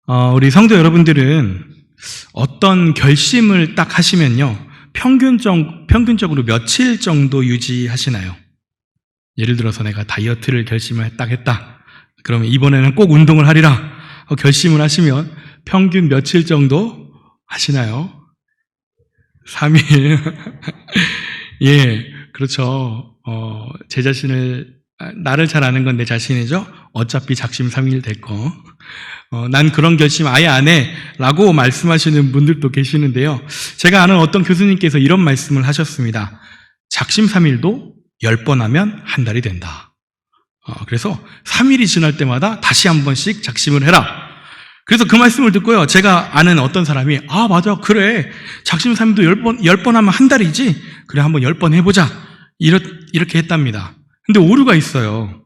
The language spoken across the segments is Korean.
우리 성도 여러분들은 어떤 결심을 딱 하시면요, 평균적으로 며칠 정도 유지하시나요? 예를 들어서 내가 다이어트를 결심을 딱 했다. 그러면 이번에는 꼭 운동을 하리라 결심을 하시면 평균 며칠 정도 하시나요? 3일. 예, 그렇죠. 제 자신을, 나를 잘 아는 건 내 자신이죠. 어차피 작심 3일 될 거. 난 그런 결심 아예 안 해 라고 말씀하시는 분들도 계시는데요. 제가 아는 어떤 교수님께서 이런 말씀을 하셨습니다. 작심 3일도 10번 하면 한 달이 된다. 그래서 3일이 지날 때마다 다시 한 번씩 작심을 해라. 그래서 그 말씀을 듣고요, 제가 아는 어떤 사람이 맞아, 그래, 작심 3일도 10번 하면 한 달이지, 그래, 한번 10번 해보자, 이렇게 했답니다. 근데 오류가 있어요.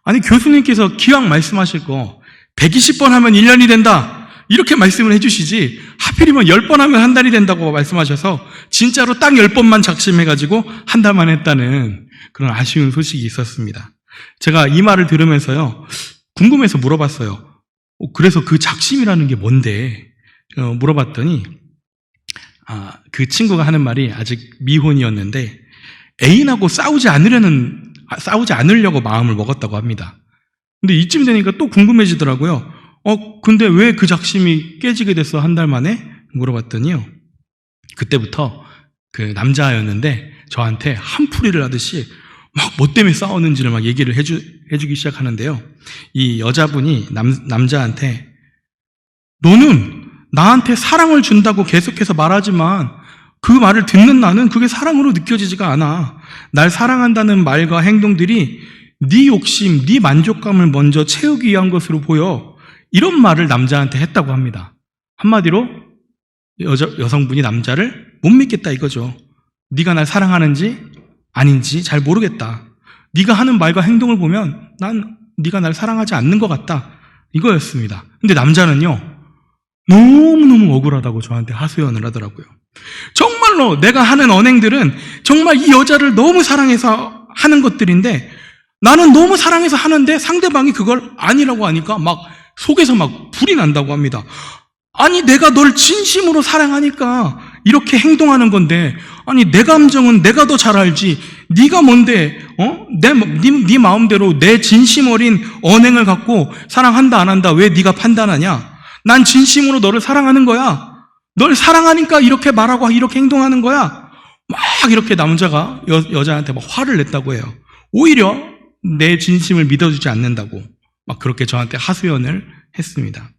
아니, 교수님께서 기왕 말씀하실 거 120번 하면 1년이 된다, 이렇게 말씀을 해주시지 하필이면 10번 하면 한 달이 된다고 말씀하셔서 진짜로 딱 10번만 작심해가지고 한 달만 했다는 그런 아쉬운 소식이 있었습니다. 제가 이 말을 들으면서요, 궁금해서 물어봤어요. 그래서 그 작심이라는 게 뭔데? 물어봤더니 그 친구가 하는 말이, 아직 미혼이었는데 애인하고 싸우지 않으려고 마음을 먹었다고 합니다. 근데 이쯤 되니까 또 궁금해지더라고요. 근데 왜 그 작심이 깨지게 됐어, 한 달 만에? 물어봤더니요, 그때부터 그 남자였는데 저한테 한풀이를 하듯이 막 뭐 때문에 싸웠는지를 막 얘기를 해주기 시작하는데요. 이 여자분이 남자한테, 너는 나한테 사랑을 준다고 계속해서 말하지만 그 말을 듣는 나는 그게 사랑으로 느껴지지가 않아. 날 사랑한다는 말과 행동들이 네 욕심, 네 만족감을 먼저 채우기 위한 것으로 보여. 이런 말을 남자한테 했다고 합니다. 한마디로 여성분이 남자를 못 믿겠다 이거죠. 네가 날 사랑하는지 아닌지 잘 모르겠다. 네가 하는 말과 행동을 보면 난 네가 날 사랑하지 않는 것 같다, 이거였습니다. 근데 남자는요, 너무너무 억울하다고 저한테 하소연을 하더라고요. 정말로 내가 하는 언행들은 정말 이 여자를 너무 사랑해서 하는 것들인데, 나는 너무 사랑해서 하는데 상대방이 그걸 아니라고 하니까 막 속에서 막 불이 난다고 합니다. 아니, 내가 널 진심으로 사랑하니까 이렇게 행동하는 건데, 아니, 내 감정은 내가 더 잘 알지, 네가 뭔데 네 마음대로 내 진심 어린 언행을 갖고 사랑한다 안 한다 왜 네가 판단하냐? 난 진심으로 너를 사랑하는 거야. 널 사랑하니까 이렇게 말하고 이렇게 행동하는 거야. 막 이렇게 남자가 여자한테 막 화를 냈다고 해요. 오히려 내 진심을 믿어주지 않는다고 막 그렇게 저한테 하소연을 했습니다.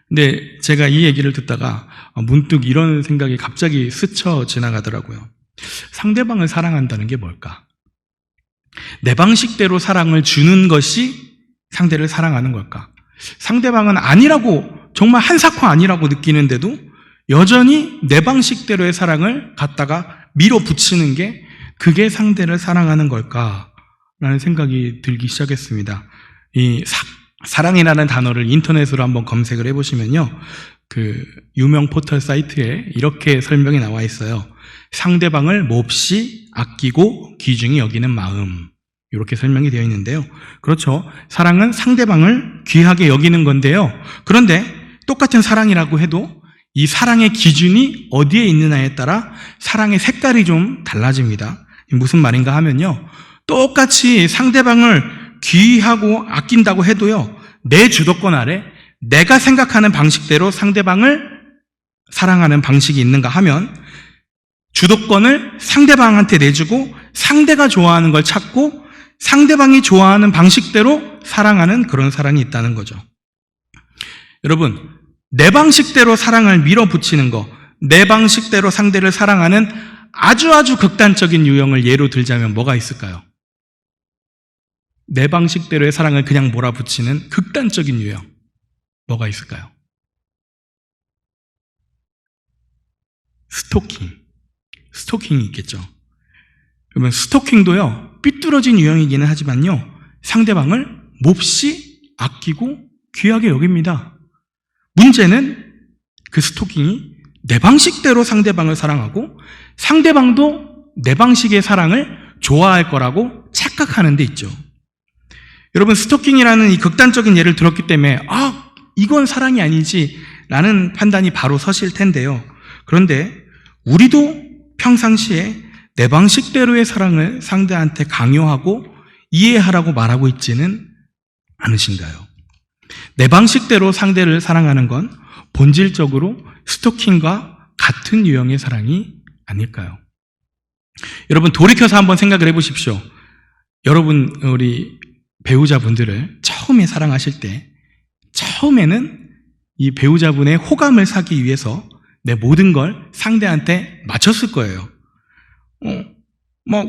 근데 제가 이 얘기를 듣다가 문득 이런 생각이 갑자기 스쳐 지나가더라고요. 상대방을 사랑한다는 게 뭘까? 내 방식대로 사랑을 주는 것이 상대를 사랑하는 걸까? 상대방은 아니라고, 정말 한사코 아니라고 느끼는데도 여전히 내 방식대로의 사랑을 갖다가 밀어붙이는 게, 그게 상대를 사랑하는 걸까라는 생각이 들기 시작했습니다. 이 사랑이라는 단어를 인터넷으로 한번 검색을 해보시면요, 그 유명 포털 사이트에 이렇게 설명이 나와 있어요. 상대방을 몹시 아끼고 귀중히 여기는 마음, 이렇게 설명이 되어 있는데요. 그렇죠. 사랑은 상대방을 귀하게 여기는 건데요. 그런데 똑같은 사랑이라고 해도 이 사랑의 기준이 어디에 있느냐에 따라 사랑의 색깔이 좀 달라집니다. 무슨 말인가 하면요, 똑같이 상대방을 귀하고 아낀다고 해도요, 내 주도권 아래 내가 생각하는 방식대로 상대방을 사랑하는 방식이 있는가 하면, 주도권을 상대방한테 내주고 상대가 좋아하는 걸 찾고 상대방이 좋아하는 방식대로 사랑하는 그런 사랑이 있다는 거죠. 여러분, 내 방식대로 사랑을 밀어붙이는 거, 내 방식대로 상대를 사랑하는 아주 극단적인 유형을 예로 들자면 뭐가 있을까요? 내 방식대로의 사랑을 그냥 몰아붙이는 극단적인 유형, 뭐가 있을까요? 스토킹이 있겠죠. 그러면 스토킹도요, 삐뚤어진 유형이기는 하지만요, 상대방을 몹시 아끼고 귀하게 여깁니다. 문제는 그 스토킹이 내 방식대로 상대방을 사랑하고 상대방도 내 방식의 사랑을 좋아할 거라고 착각하는 데 있죠. 여러분, 스토킹이라는 이 극단적인 예를 들었기 때문에 이건 사랑이 아니지라는 판단이 바로 서실 텐데요. 그런데 우리도 평상시에 내 방식대로의 사랑을 상대한테 강요하고 이해하라고 말하고 있지는 않으신가요? 내 방식대로 상대를 사랑하는 건 본질적으로 스토킹과 같은 유형의 사랑이 아닐까요? 여러분, 돌이켜서 한번 생각을 해보십시오. 여러분, 우리 배우자분들을 처음에 사랑하실 때 처음에는 이 배우자분의 호감을 사기 위해서 내 모든 걸 상대한테 맞췄을 거예요.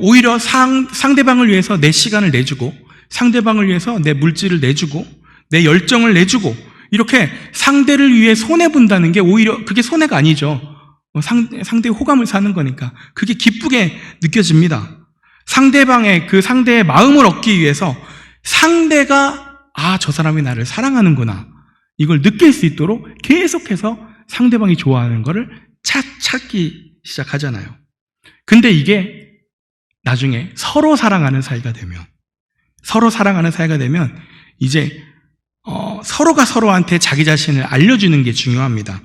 오히려 상대방을 위해서 내 시간을 내주고, 상대방을 위해서 내 물질을 내주고, 내 열정을 내주고, 이렇게 상대를 위해 손해본다는 게 오히려 그게 손해가 아니죠. 상대의 호감을 사는 거니까 그게 기쁘게 느껴집니다. 상대의 마음을 얻기 위해서 상대가 저 사람이 나를 사랑하는구나, 이걸 느낄 수 있도록 계속해서 상대방이 좋아하는 거를 찾기 시작하잖아요. 근데 이게 나중에 서로 사랑하는 사이가 되면 이제 서로가 서로한테 자기 자신을 알려주는 게 중요합니다.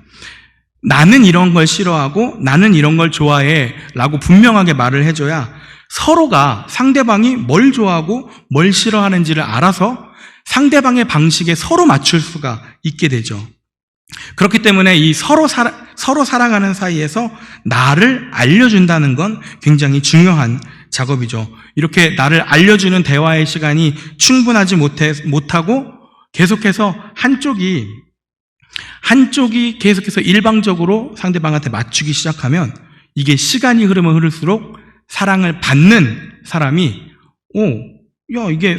나는 이런 걸 싫어하고 나는 이런 걸 좋아해 라고 분명하게 말을 해줘야 서로가 상대방이 뭘 좋아하고 뭘 싫어하는지를 알아서 상대방의 방식에 서로 맞출 수가 있게 되죠. 그렇기 때문에 이 서로 사랑하는 사이에서 나를 알려준다는 건 굉장히 중요한 작업이죠. 이렇게 나를 알려주는 대화의 시간이 충분하지 못하고 계속해서 한쪽이 계속해서 일방적으로 상대방한테 맞추기 시작하면 이게 시간이 흐르면 흐를수록 사랑을 받는 사람이 이게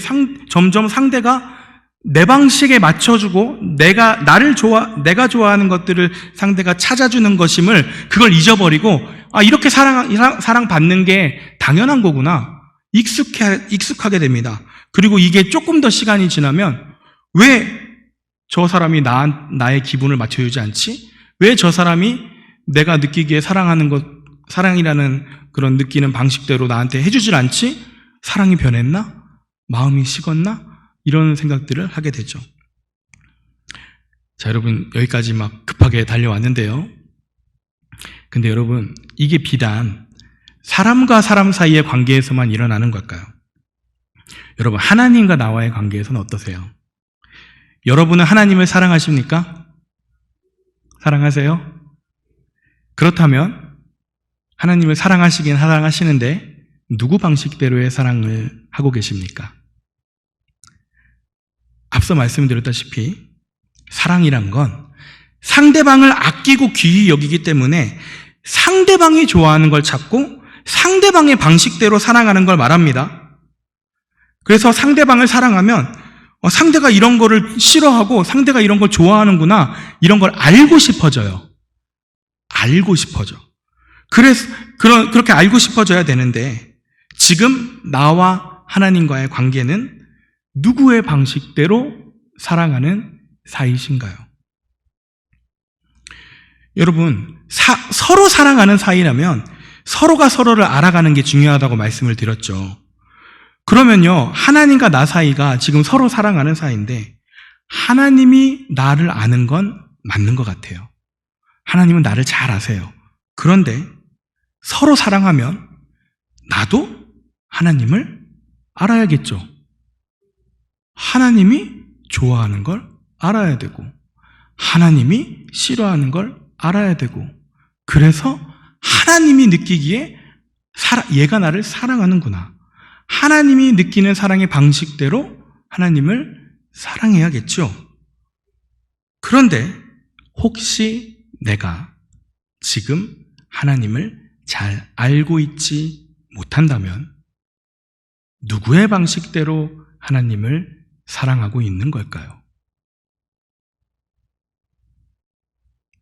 점점 상대가 내 방식에 맞춰주고 내가 좋아하는 것들을 상대가 찾아주는 것임을 그걸 잊어버리고 이렇게 사랑받는 게 당연한 거구나, 익숙하게 됩니다. 그리고 이게 조금 더 시간이 지나면 왜 저 사람이 나의 기분을 맞춰주지 않지? 왜 저 사람이 내가 느끼기에 사랑이라는 그런 느끼는 방식대로 나한테 해주질 않지? 사랑이 변했나? 마음이 식었나? 이런 생각들을 하게 되죠. 자, 여러분, 여기까지 막 급하게 달려왔는데요. 근데 여러분, 이게 비단 사람과 사람 사이의 관계에서만 일어나는 걸까요? 여러분, 하나님과 나와의 관계에서는 어떠세요? 여러분은 하나님을 사랑하십니까? 사랑하세요? 그렇다면 하나님을 사랑하시긴 사랑하시는데 누구 방식대로의 사랑을 하고 계십니까? 앞서 말씀드렸다시피 사랑이란 건 상대방을 아끼고 귀히 여기기 때문에 상대방이 좋아하는 걸 찾고 상대방의 방식대로 사랑하는 걸 말합니다. 그래서 상대방을 사랑하면 상대가 이런 거를 싫어하고 상대가 이런 걸 좋아하는구나, 이런 걸 알고 싶어져요. 그래서 그렇게 알고 싶어져야 되는데 지금 나와 하나님과의 관계는 누구의 방식대로 사랑하는 사이신가요? 여러분, 서로 사랑하는 사이라면 서로가 서로를 알아가는 게 중요하다고 말씀을 드렸죠. 그러면요, 하나님과 나 사이가 지금 서로 사랑하는 사이인데 하나님이 나를 아는 건 맞는 것 같아요. 하나님은 나를 잘 아세요. 그런데 서로 사랑하면 나도 하나님을 알아야겠죠. 하나님이 좋아하는 걸 알아야 되고 하나님이 싫어하는 걸 알아야 되고, 그래서 하나님이 느끼기에 얘가 나를 사랑하는구나, 하나님이 느끼는 사랑의 방식대로 하나님을 사랑해야겠죠. 그런데 혹시 내가 지금 하나님을 잘 알고 있지 못한다면 누구의 방식대로 하나님을 사랑하고 있는 걸까요?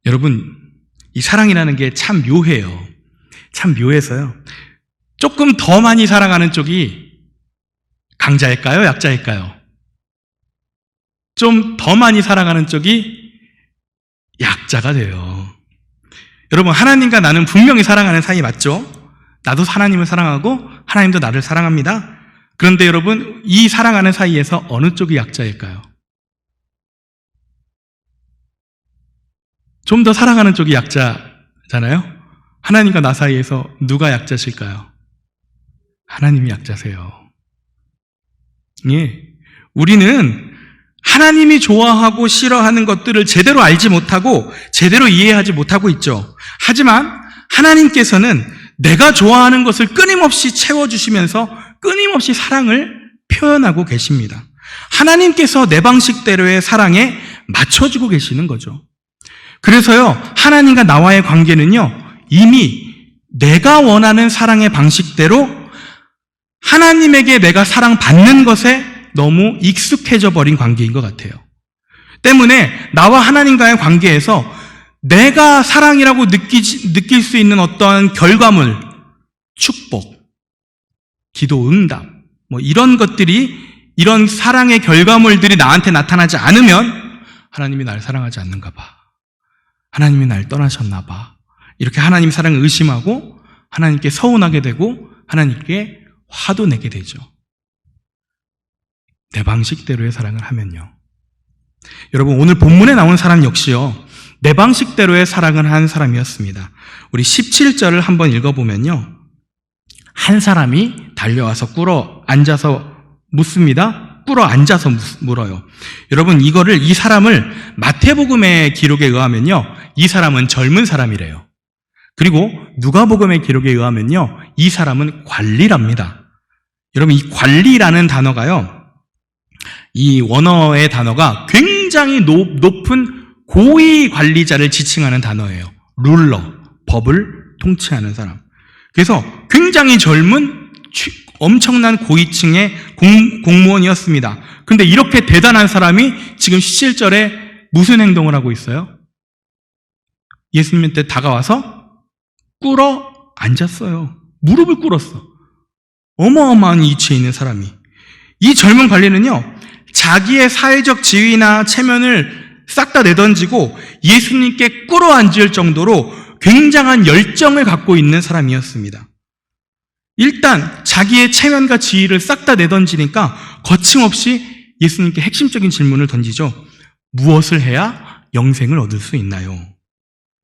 여러분, 이 사랑이라는 게 참 묘해요. 참 묘해서요. 조금 더 많이 사랑하는 쪽이 강자일까요? 약자일까요? 좀 더 많이 사랑하는 쪽이 약자가 돼요. 여러분, 하나님과 나는 분명히 사랑하는 사이 맞죠? 나도 하나님을 사랑하고 하나님도 나를 사랑합니다. 그런데 여러분, 이 사랑하는 사이에서 어느 쪽이 약자일까요? 좀 더 사랑하는 쪽이 약자잖아요. 하나님과 나 사이에서 누가 약자실까요? 하나님이 약자세요. 예. 우리는 하나님이 좋아하고 싫어하는 것들을 제대로 알지 못하고 제대로 이해하지 못하고 있죠. 하지만 하나님께서는 내가 좋아하는 것을 끊임없이 채워주시면서 끊임없이 사랑을 표현하고 계십니다. 하나님께서 내 방식대로의 사랑에 맞춰주고 계시는 거죠. 그래서요, 하나님과 나와의 관계는요, 이미 내가 원하는 사랑의 방식대로 하나님에게 내가 사랑받는 것에 너무 익숙해져 버린 관계인 것 같아요. 때문에 나와 하나님과의 관계에서 내가 사랑이라고 느낄 수 있는 어떠한 결과물, 축복, 기도 응답, 이런 것들이, 이런 사랑의 결과물들이 나한테 나타나지 않으면 하나님이 날 사랑하지 않는가 봐. 하나님이 날 떠나셨나 봐. 이렇게 하나님 사랑을 의심하고 하나님께 서운하게 되고 하나님께 화도 내게 되죠. 내 방식대로의 사랑을 하면요. 여러분, 오늘 본문에 나온 사람 역시요, 내 방식대로의 사랑을 한 사람이었습니다. 우리 17절을 한번 읽어보면요, 한 사람이 달려와서 꿇어 앉아서 묻습니다. 꿇어 앉아서 물어요. 여러분, 이 사람을 마태복음의 기록에 의하면요, 이 사람은 젊은 사람이래요. 그리고 누가복음의 기록에 의하면요, 이 사람은 관리랍니다. 여러분, 이 관리라는 단어가요, 이 원어의 단어가 굉장히 높은 고위 관리자를 지칭하는 단어예요. 룰러, 법을 통치하는 사람. 그래서 굉장히 젊은 엄청난 고위층의 공무원이었습니다. 그런데 이렇게 대단한 사람이 지금 17절에 무슨 행동을 하고 있어요? 예수님한테 다가와서 꿇어 앉았어요. 무릎을 꿇었어. 어마어마한 위치에 있는 사람이. 이 젊은 관리는요, 자기의 사회적 지위나 체면을 싹 다 내던지고 예수님께 꿇어 앉을 정도로 굉장한 열정을 갖고 있는 사람이었습니다. 일단 자기의 체면과 지위를 싹 다 내던지니까 거침없이 예수님께 핵심적인 질문을 던지죠. 무엇을 해야 영생을 얻을 수 있나요?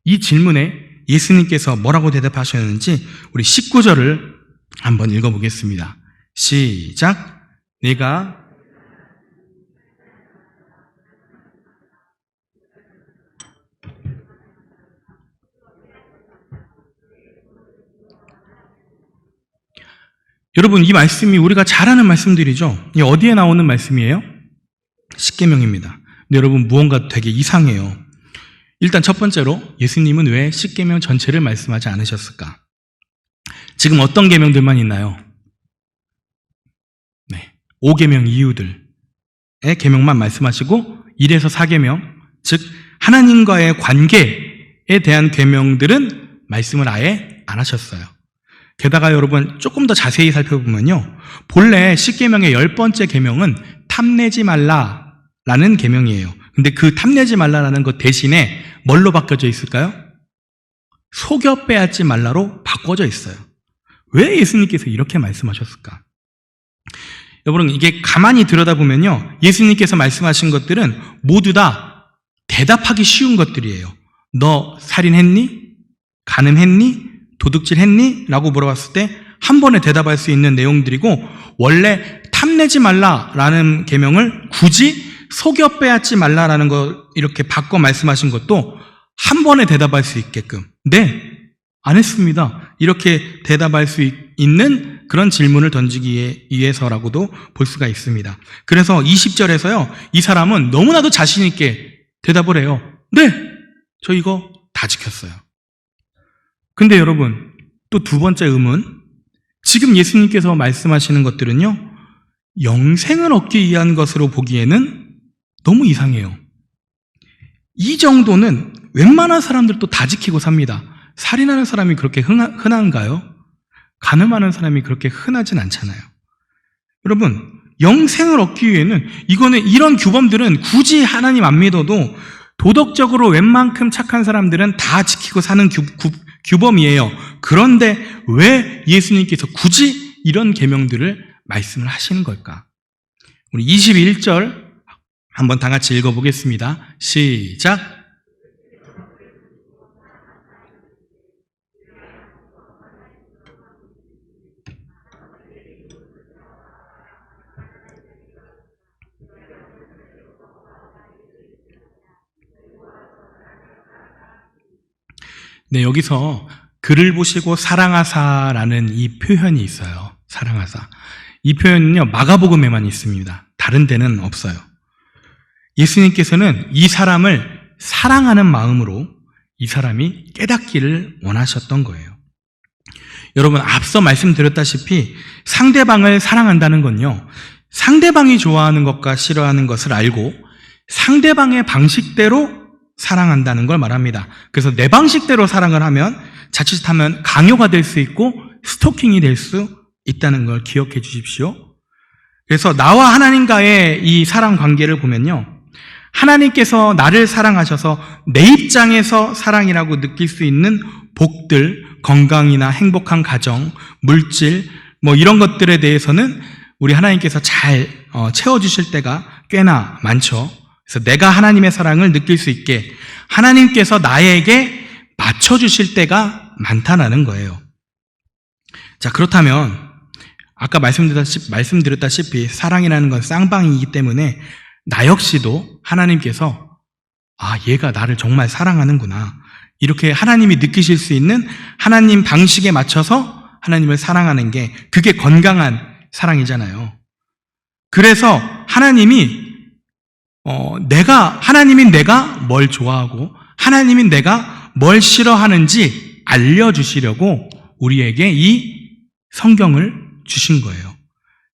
이 질문에 예수님께서 뭐라고 대답하셨는지 우리 19절을 한번 읽어보겠습니다. 시작. 네가 여러분, 이 말씀이 우리가 잘 아는 말씀들이죠. 이 어디에 나오는 말씀이에요? 십계명입니다. 근데 여러분, 무언가 되게 이상해요. 일단 첫 번째로 예수님은 왜 십계명 전체를 말씀하지 않으셨을까? 지금 어떤 계명들만 있나요? 5계명 이유들의 계명만 말씀하시고 1에서 4계명, 즉 하나님과의 관계에 대한 계명들은 말씀을 아예 안 하셨어요. 게다가 여러분, 조금 더 자세히 살펴보면요, 본래 십계명의 10번째 계명은 탐내지 말라라는 계명이에요. 근데 그 탐내지 말라라는 것 대신에 뭘로 바뀌어져 있을까요? 속여 빼앗지 말라로 바꿔져 있어요. 왜 예수님께서 이렇게 말씀하셨을까? 여러분, 이게 가만히 들여다보면요, 예수님께서 말씀하신 것들은 모두 다 대답하기 쉬운 것들이에요. 너 살인했니? 간음했니? 도둑질했니? 라고 물어봤을 때 한 번에 대답할 수 있는 내용들이고, 원래 탐내지 말라라는 계명을 굳이 속여 빼앗지 말라라는 거 이렇게 바꿔 말씀하신 것도 한 번에 대답할 수 있게끔, 네, 안 했습니다, 이렇게 대답할 수 있는 그런 질문을 던지기 위해서라고도 볼 수가 있습니다. 그래서 20절에서요, 이 사람은 너무나도 자신 있게 대답을 해요. 네, 저 이거 다 지켰어요. 근데 여러분, 또 두 번째 의문, 지금 예수님께서 말씀하시는 것들은요, 영생을 얻기 위한 것으로 보기에는 너무 이상해요. 이 정도는 웬만한 사람들도 다 지키고 삽니다. 살인하는 사람이 그렇게 흔한가요? 간음하는 사람이 그렇게 흔하진 않잖아요. 여러분, 영생을 얻기 위해는 이런 규범들은 굳이 하나님 안 믿어도 도덕적으로 웬만큼 착한 사람들은 다 지키고 사는 규범이에요. 그런데 왜 예수님께서 굳이 이런 계명들을 말씀을 하시는 걸까? 우리 21절 한번 다 같이 읽어보겠습니다. 시작. 네, 여기서 그를 보시고 사랑하사라는 이 표현이 있어요. 사랑하사. 이 표현은요, 마가복음에만 있습니다. 다른 데는 없어요. 예수님께서는 이 사람을 사랑하는 마음으로 이 사람이 깨닫기를 원하셨던 거예요. 여러분, 앞서 말씀드렸다시피 상대방을 사랑한다는 건요, 상대방이 좋아하는 것과 싫어하는 것을 알고 상대방의 방식대로 사랑한다는 걸 말합니다. 그래서 내 방식대로 사랑을 하면 자칫하면 강요가 될 수 있고 스토킹이 될 수 있다는 걸 기억해 주십시오. 그래서 나와 하나님과의 이 사랑 관계를 보면요, 하나님께서 나를 사랑하셔서 내 입장에서 사랑이라고 느낄 수 있는 복들, 건강이나 행복한 가정, 물질, 이런 것들에 대해서는 우리 하나님께서 잘 채워주실 때가 꽤나 많죠. 그래서 내가 하나님의 사랑을 느낄 수 있게 하나님께서 나에게 맞춰주실 때가 많다는 거예요. 자, 그렇다면 아까 말씀드렸다시피 사랑이라는 건 쌍방이기 때문에 나 역시도 하나님께서 얘가 나를 정말 사랑하는구나, 이렇게 하나님이 느끼실 수 있는 하나님 방식에 맞춰서 하나님을 사랑하는 게 그게 건강한 사랑이잖아요. 그래서 하나님이 내가 뭘 좋아하고 하나님이 내가 뭘 싫어하는지 알려주시려고 우리에게 이 성경을 주신 거예요.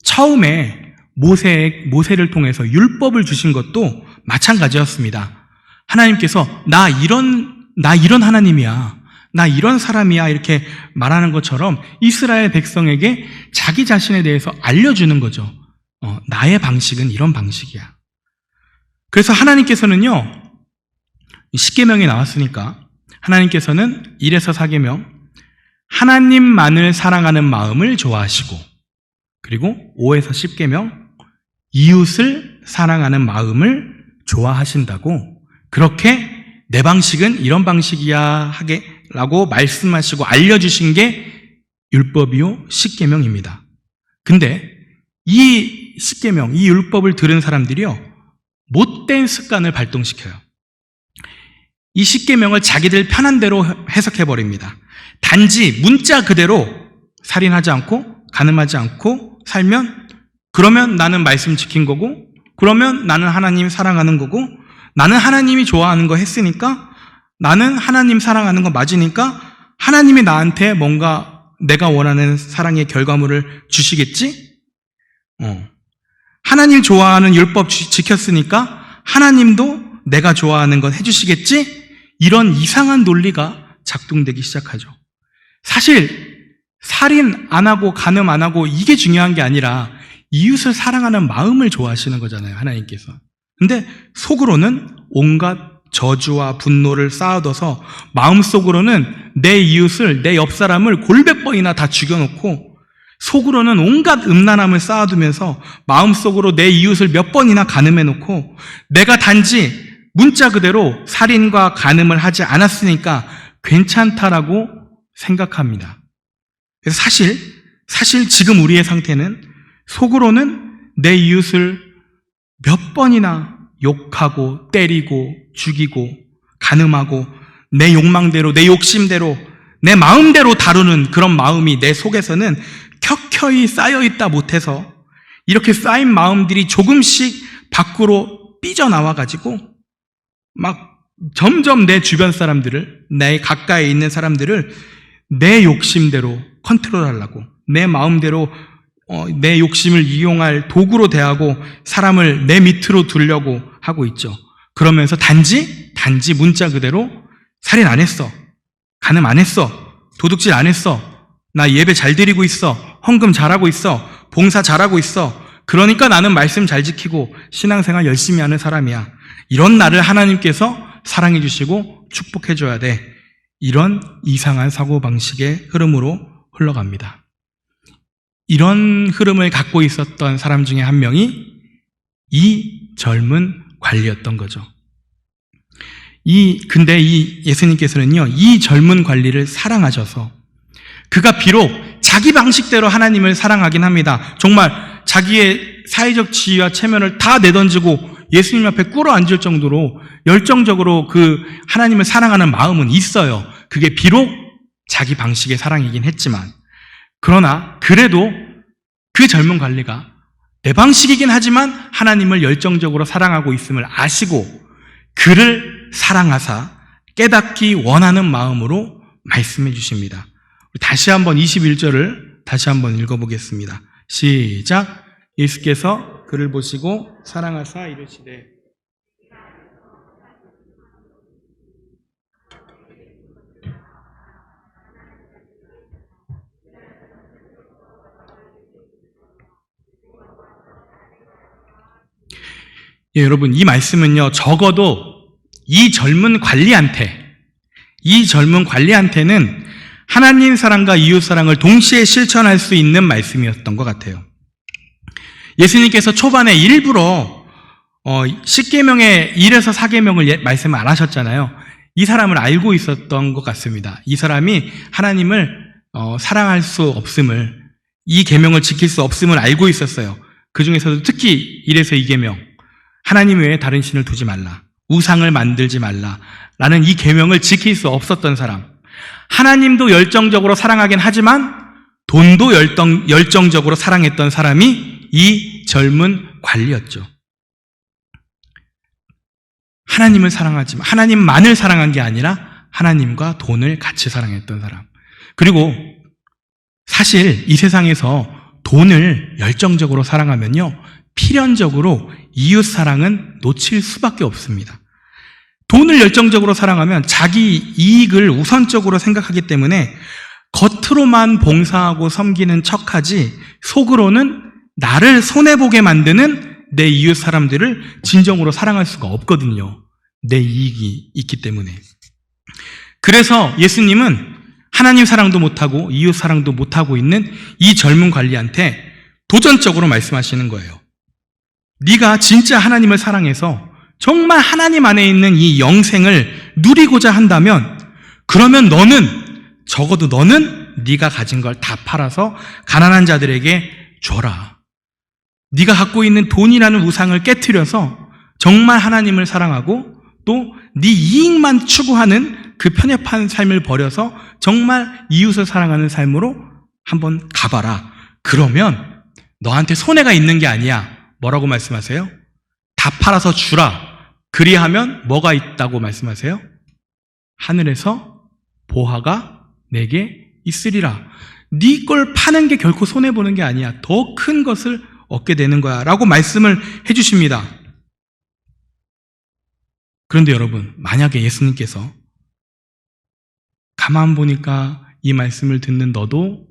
처음에 모세를 통해서 율법을 주신 것도 마찬가지였습니다. 하나님께서 나 이런 하나님이야, 나 이런 사람이야, 이렇게 말하는 것처럼 이스라엘 백성에게 자기 자신에 대해서 알려주는 거죠. 나의 방식은 이런 방식이야. 그래서 하나님께서는요, 십계명이 나왔으니까 하나님께서는 1에서 4계명, 하나님만을 사랑하는 마음을 좋아하시고, 그리고 5에서 10계명, 이웃을 사랑하는 마음을 좋아하신다고, 그렇게 내 방식은 이런 방식이야 라고 말씀하시고 알려주신 게 율법이요 10계명입니다. 근데 이 10계명, 이 율법을 들은 사람들이요, 못된 습관을 발동시켜요. 이 10계명을 자기들 편한 대로 해석해버립니다. 단지 문자 그대로 살인하지 않고 간음하지 않고 살면, 그러면 나는 말씀 지킨 거고, 그러면 나는 하나님 사랑하는 거고, 나는 하나님이 좋아하는 거 했으니까, 나는 하나님 사랑하는 거 맞으니까 하나님이 나한테 뭔가 내가 원하는 사랑의 결과물을 주시겠지? 하나님 좋아하는 율법 지켰으니까 하나님도 내가 좋아하는 건 해주시겠지? 이런 이상한 논리가 작동되기 시작하죠. 사실 살인 안 하고 간음 안 하고 이게 중요한 게 아니라 이웃을 사랑하는 마음을 좋아하시는 거잖아요, 하나님께서. 근데 속으로는 온갖 저주와 분노를 쌓아둬서 마음속으로는 내 이웃을, 내 옆 사람을 골백 번이나 다 죽여놓고 속으로는 온갖 음란함을 쌓아두면서 마음속으로 내 이웃을 몇 번이나 간음해놓고 내가 단지 문자 그대로 살인과 간음을 하지 않았으니까 괜찮다라고 생각합니다. 그래서 사실 지금 우리의 상태는 속으로는 내 이웃을 몇 번이나 욕하고 때리고 죽이고 간음하고 내 욕망대로, 내 욕심대로, 내 마음대로 다루는 그런 마음이 내 속에서는 켜켜이 쌓여있다 못해서 이렇게 쌓인 마음들이 조금씩 밖으로 삐져나와가지고 막 점점 내 주변 사람들을, 내 가까이 있는 사람들을 내 욕심대로 컨트롤하려고, 내 마음대로 내 욕심을 이용할 도구로 대하고 사람을 내 밑으로 두려고 하고 있죠. 그러면서 단지 문자 그대로 살인 안 했어, 간음 안 했어, 도둑질 안 했어, 나 예배 잘 드리고 있어, 헌금 잘하고 있어, 봉사 잘하고 있어, 그러니까 나는 말씀 잘 지키고 신앙생활 열심히 하는 사람이야, 이런 나를 하나님께서 사랑해 주시고 축복해 줘야 돼, 이런 이상한 사고방식의 흐름으로 흘러갑니다. 이런 흐름을 갖고 있었던 사람 중에 한 명이 이 젊은 관리였던 거죠. 근데 이 예수님께서는요, 이 젊은 관리를 사랑하셔서 그가 비록 자기 방식대로 하나님을 사랑하긴 합니다. 정말 자기의 사회적 지위와 체면을 다 내던지고 예수님 앞에 꿇어 앉을 정도로 열정적으로 그 하나님을 사랑하는 마음은 있어요. 그게 비록 자기 방식의 사랑이긴 했지만, 그러나 그래도 그 젊은 관리가 내 방식이긴 하지만 하나님을 열정적으로 사랑하고 있음을 아시고 그를 사랑하사 깨닫기 원하는 마음으로 말씀해 주십니다. 다시 한번 21절을 다시 한번 읽어보겠습니다. 시작. 예수께서 그를 보시고 사랑하사 이르시되 예, 여러분, 이 말씀은요, 적어도 이 젊은 관리한테는 하나님 사랑과 이웃 사랑을 동시에 실천할 수 있는 말씀이었던 것 같아요. 예수님께서 초반에 일부러 10계명의 1에서 4계명을 말씀 안 하셨잖아요. 이 사람을 알고 있었던 것 같습니다. 이 사람이 하나님을 사랑할 수 없음을, 이 계명을 지킬 수 없음을 알고 있었어요. 그 중에서도 특히 1에서 2계명, 하나님 외에 다른 신을 두지 말라, 우상을 만들지 말라 라는 이 계명을 지킬 수 없었던 사람, 하나님도 열정적으로 사랑하긴 하지만 돈도 열정적으로 사랑했던 사람이 이 젊은 관리였죠. 하나님을 사랑하지만 하나님만을 사랑한 게 아니라 하나님과 돈을 같이 사랑했던 사람. 그리고 사실 이 세상에서 돈을 열정적으로 사랑하면요, 필연적으로 이웃 사랑은 놓칠 수밖에 없습니다. 돈을 열정적으로 사랑하면 자기 이익을 우선적으로 생각하기 때문에 겉으로만 봉사하고 섬기는 척하지 속으로는 나를 손해보게 만드는 내 이웃 사람들을 진정으로 사랑할 수가 없거든요. 내 이익이 있기 때문에. 그래서 예수님은 하나님 사랑도 못하고 이웃 사랑도 못하고 있는 이 젊은 관리한테 도전적으로 말씀하시는 거예요. 네가 진짜 하나님을 사랑해서 정말 하나님 안에 있는 이 영생을 누리고자 한다면, 그러면 적어도 너는 네가 가진 걸 다 팔아서 가난한 자들에게 줘라. 네가 갖고 있는 돈이라는 우상을 깨트려서 정말 하나님을 사랑하고 또 네 이익만 추구하는 그 편협한 삶을 버려서 정말 이웃을 사랑하는 삶으로 한번 가봐라. 그러면 너한테 손해가 있는 게 아니야. 뭐라고 말씀하세요? 다 팔아서 주라. 그리하면 뭐가 있다고 말씀하세요? 하늘에서 보화가 내게 있으리라. 네 걸 파는 게 결코 손해보는 게 아니야. 더 큰 것을 얻게 되는 거야 라고 말씀을 해주십니다. 그런데 여러분, 만약에 예수님께서 가만 보니까 이 말씀을 듣는 너도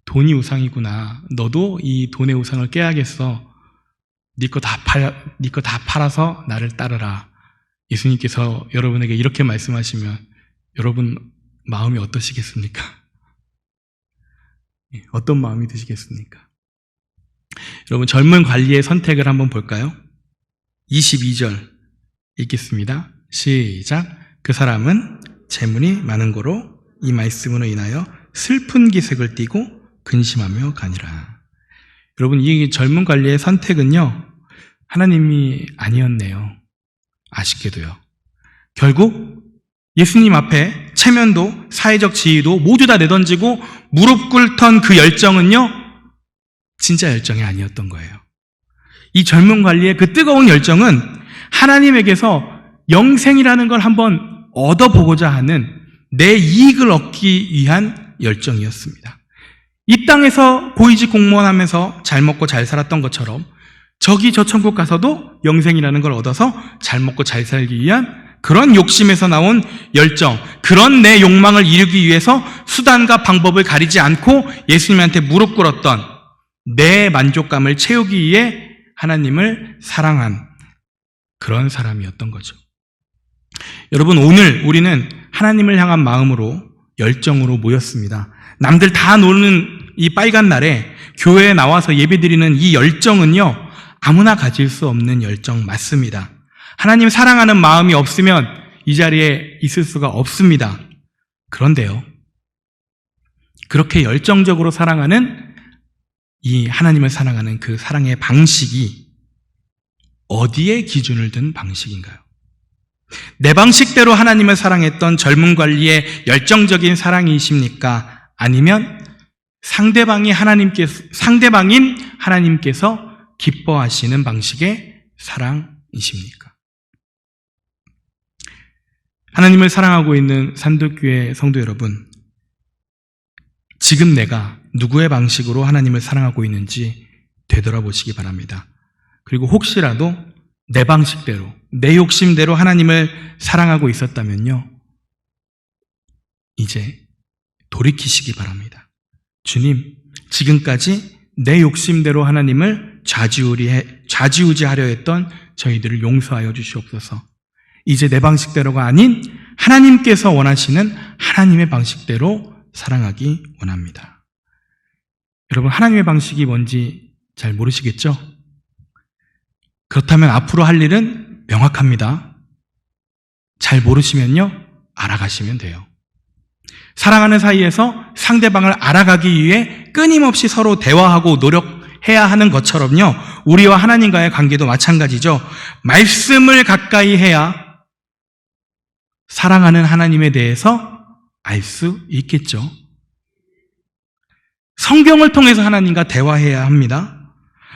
돈이 우상이구나, 너도 이 돈의 우상을 깨야겠어, 네 거 다 팔아서 나를 따르라, 예수님께서 여러분에게 이렇게 말씀하시면 여러분 마음이 어떠시겠습니까? 어떤 마음이 드시겠습니까? 여러분, 젊은 관리의 선택을 한번 볼까요? 22절 읽겠습니다. 시작. 그 사람은 재물이 많은 고로 이 말씀으로 인하여 슬픈 기색을 띠고 근심하며 가니라. 여러분, 이 젊은 관리의 선택은요, 하나님이 아니었네요. 아쉽게도요. 결국 예수님 앞에 체면도 사회적 지위도 모두 다 내던지고 무릎 꿇던 그 열정은요, 진짜 열정이 아니었던 거예요. 이 젊은 관리의 그 뜨거운 열정은 하나님에게서 영생이라는 걸 한번 얻어보고자 하는 내 이익을 얻기 위한 열정이었습니다. 이 땅에서 고위직 공무원 하면서 잘 먹고 잘 살았던 것처럼 저기 저 천국 가서도 영생이라는 걸 얻어서 잘 먹고 잘 살기 위한 그런 욕심에서 나온 열정, 그런 내 욕망을 이루기 위해서 수단과 방법을 가리지 않고 예수님한테 무릎 꿇었던 내 만족감을 채우기 위해 하나님을 사랑한 그런 사람이었던 거죠. 여러분, 오늘 우리는 하나님을 향한 마음으로 열정으로 모였습니다. 남들 다 노는 이 빨간 날에 교회에 나와서 예배드리는 이 열정은요, 아무나 가질 수 없는 열정 맞습니다. 하나님 사랑하는 마음이 없으면 이 자리에 있을 수가 없습니다. 그런데요, 그렇게 열정적으로 사랑하는 이 하나님을 사랑하는 그 사랑의 방식이 어디에 기준을 둔 방식인가요? 내 방식대로 하나님을 사랑했던 젊은 관리의 열정적인 사랑이십니까? 아니면 상대방인 하나님께서 기뻐하시는 방식의 사랑이십니까? 하나님을 사랑하고 있는 산도교회 성도 여러분, 지금 내가 누구의 방식으로 하나님을 사랑하고 있는지 되돌아보시기 바랍니다. 그리고 혹시라도 내 방식대로, 내 욕심대로 하나님을 사랑하고 있었다면요, 이제 돌이키시기 바랍니다. 주님, 지금까지 내 욕심대로 하나님을 좌지우지하려 했던 저희들을 용서하여 주시옵소서. 이제 내 방식대로가 아닌 하나님께서 원하시는 하나님의 방식대로 사랑하기 원합니다. 여러분, 하나님의 방식이 뭔지 잘 모르시겠죠? 그렇다면 앞으로 할 일은 명확합니다. 잘 모르시면요, 알아가시면 돼요. 사랑하는 사이에서 상대방을 알아가기 위해 끊임없이 서로 대화하고 노력해야 하는 것처럼요, 우리와 하나님과의 관계도 마찬가지죠. 말씀을 가까이 해야 사랑하는 하나님에 대해서 알 수 있겠죠. 성경을 통해서 하나님과 대화해야 합니다.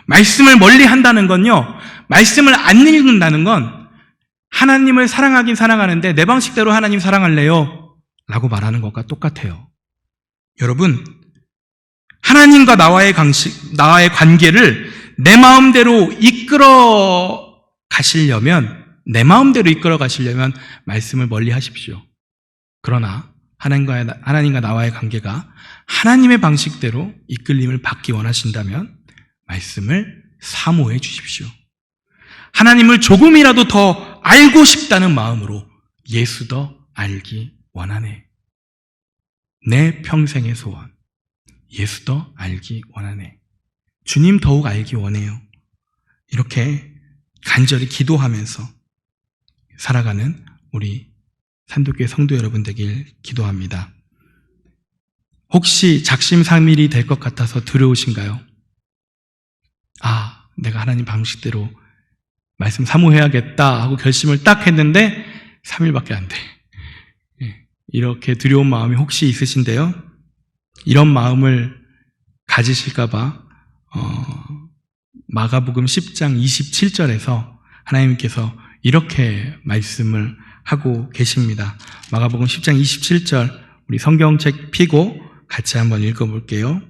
말씀을 멀리 한다는 건요, 말씀을 안 읽는다는 건 하나님을 사랑하긴 사랑하는데 내 방식대로 하나님 사랑할래요? 라고 말하는 것과 똑같아요. 여러분, 하나님과 나와의 관계를 내 마음대로 이끌어 가시려면 말씀을 멀리 하십시오. 그러나 하나님과 나와의 관계가 하나님의 방식대로 이끌림을 받기 원하신다면 말씀을 사모해 주십시오. 하나님을 조금이라도 더 알고 싶다는 마음으로 예수 더 알기 원하네. 내 평생의 소원, 예수 더 알기 원하네. 주님 더욱 알기 원해요. 이렇게 간절히 기도하면서 살아가는 우리 산도교회 성도 여러분 되길 기도합니다. 혹시 작심삼일이 될 것 같아서 두려우신가요? 내가 하나님 방식대로 말씀 사모해야겠다 하고 결심을 딱 했는데 3일밖에 안 돼. 이렇게 두려운 마음이 혹시 있으신데요, 이런 마음을 가지실까봐 마가복음 10장 27절에서 하나님께서 이렇게 말씀을 하고 계십니다. 마가복음 10장 27절, 우리 성경책 펴고 같이 한번 읽어볼게요.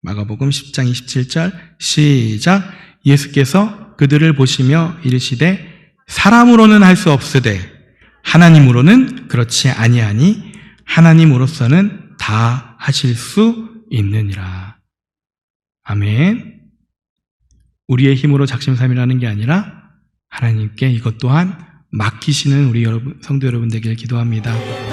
마가복음 10장 27절 시작. 예수께서 그들을 보시며 이르시되 사람으로는 할 수 없으되 하나님으로는 그렇지 아니하니 하나님으로서는 다 하실 수 있느니라. 아멘. 우리의 힘으로 작심삼일하는 게 아니라 하나님께 이것 또한 맡기시는 우리 성도 여러분 되길 기도합니다.